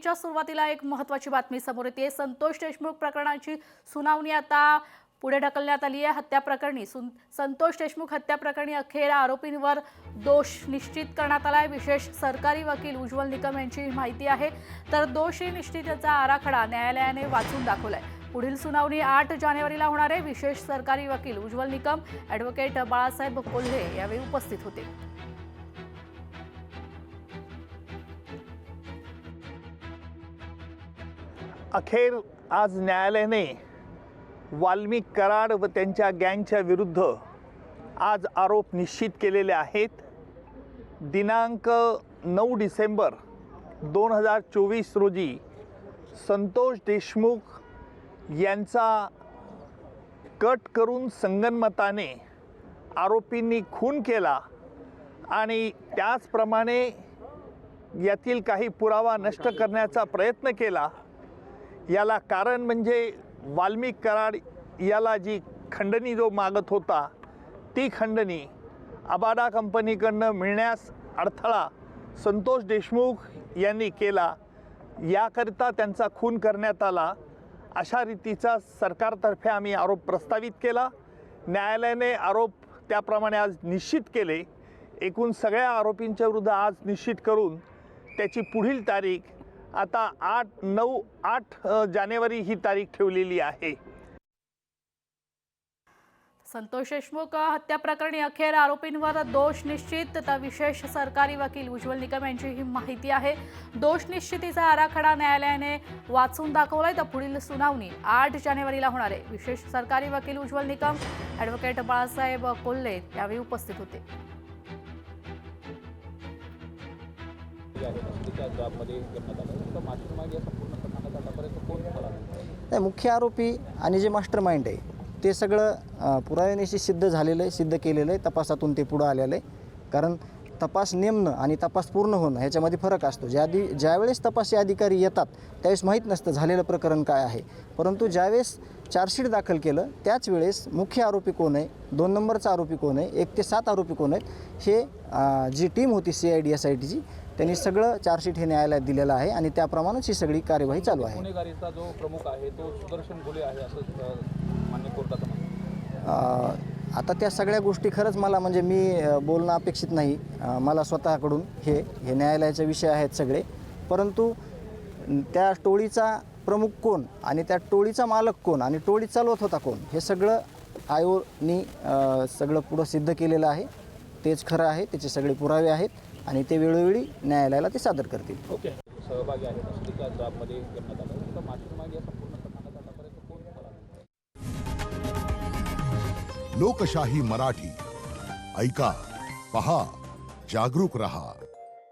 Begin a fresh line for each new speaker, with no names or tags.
सुनावणीच्या सुरुवातीला एक महत्त्वाची बातमी समोर येते। संतोष देशमुख प्रकरणाची सुनावणी आता पुढे ढकलण्यात आली आहे। हत्या प्रकरणी संतोष देशमुख हत्या प्रकरणी अखेर आरोपींवर दोष निश्चित करण्यात आला आहे। विशेष सरकारी वकील उज्ज्वल निकम यांची माहिती आहे। तर दोषी निश्चितीचा आराखडा न्यायालयाने वाचून दाखवलाय। पुढील सुनावणी 8 जानेवारीला होणार आहे। विशेष सरकारी वकील उज्ज्वल निकम, ॲडव्होकेट बाळासाहेब कोल्हे यावेळी उपस्थित होते।
अखेर आज न्यायालयाने वाल्मिक कराड व त्यांच्या गँगच्या विरुद्ध आज आरोप निश्चित केलेले आहेत। दिनांक 9 डिसेंबर 2024 रोजी संतोष देशमुख यांचा कट करून संगनमताने आरोपींनी खून केला आणि त्याचप्रमाणे यातील काही पुरावा नष्ट करण्याचा प्रयत्न केला। याला कारण म्हणजे वाल्मिक कराड याला जी खंडणी जो मागत होता ती खंडणी अबाडा कंपनीकडनं मिळण्यास अडथळा संतोष देशमुख यांनी केला। याकरिता त्यांचा खून करण्यात आला अशा रीतीचा सरकारतर्फे आम्ही आरोप प्रस्तावित केला। न्यायालयाने आरोप त्याप्रमाणे आज निश्चित केले। एकूण सगळ्या आरोपींच्या विरुद्ध आज निश्चित करून त्याची पुढील तारीख आता 8 जानेवारी ही तारीख ठेवलेली आहे।
संतोष देशमुख हत्या प्रकरणी अखेर आरोपींवर दोष निश्चित, तर विशेष सरकारी वकील उज्ज्वल निकम यांची ही माहिती आहे। दोष निश्चितीचा आराखडा न्यायालयाने वाचून दाखवलाय। तर पुढील सुनावणी 8 जानेवारीला होणार आहे। विशेष सरकारी वकील उज्ज्वल निकम, ॲडव्होकेट बाळासाहेब कोल्हे यावेळी उपस्थित होते।
मुख्य आरोपी आणि जे मास्टरमाइंड आहे ते सगळं पुराव्यानिशी सिद्ध झालेलं आहे, सिद्ध केलेलं आहे। तपासातून ते पुढं आलेलं आहे। कारण तपास नेमणं आणि तपास पूर्ण होणं ह्याच्यामध्ये फरक असतो। ज्यावेळेस तपासी अधिकारी येतात त्यावेळेस माहीत नसतं झालेलं प्रकरण काय आहे, परंतु ज्यावेळेस चार्जशीट दाखल केलं त्याच वेळेस मुख्य आरोपी कोण आहे, 2 नंबरचा आरोपी कोण आहे, 1 ते 7 आरोपी कोण आहेत हे जी टीम होती CID SITची त्यांनी सगळं चार्जशीट हे न्यायालयात दिलेलं आहे आणि त्याप्रमाणेच ही सगळी कार्यवाही चालू आहे।
गुन्हेगारीचा जो प्रमुख आहे तो सुदर्शन घोले आहे असं मान्य कोर्टाचं म्हणणं।
आता त्या सगळ्या गोष्टी खरंच मला म्हणजे मी बोलणं अपेक्षित नाही। मला स्वतःकडून हे न्यायालयाचे विषय आहेत सगळे, परंतु त्या टोळीचा प्रमुख कोण आणि त्या टोळीचा मालक कोण आणि टोळी चालवत होता कोण हे सगळं आयोगाने सगळं पुढं सिद्ध केलेलं आहे। तेच खरं आहे, त्याचे सगळे पुरावे आहेत आणि ते वेळोवेळी न्यायालयाला ते सादर करतील।
ओके, सहभागी आहेत असलेल्या जॉबमध्ये करण्यात आलं तर मास्टरमाइंड या संपूर्ण प्रकरणात आतापर्यंत कोण
लोकशाही मराठी ऐका, पहा, जागरूक रहा।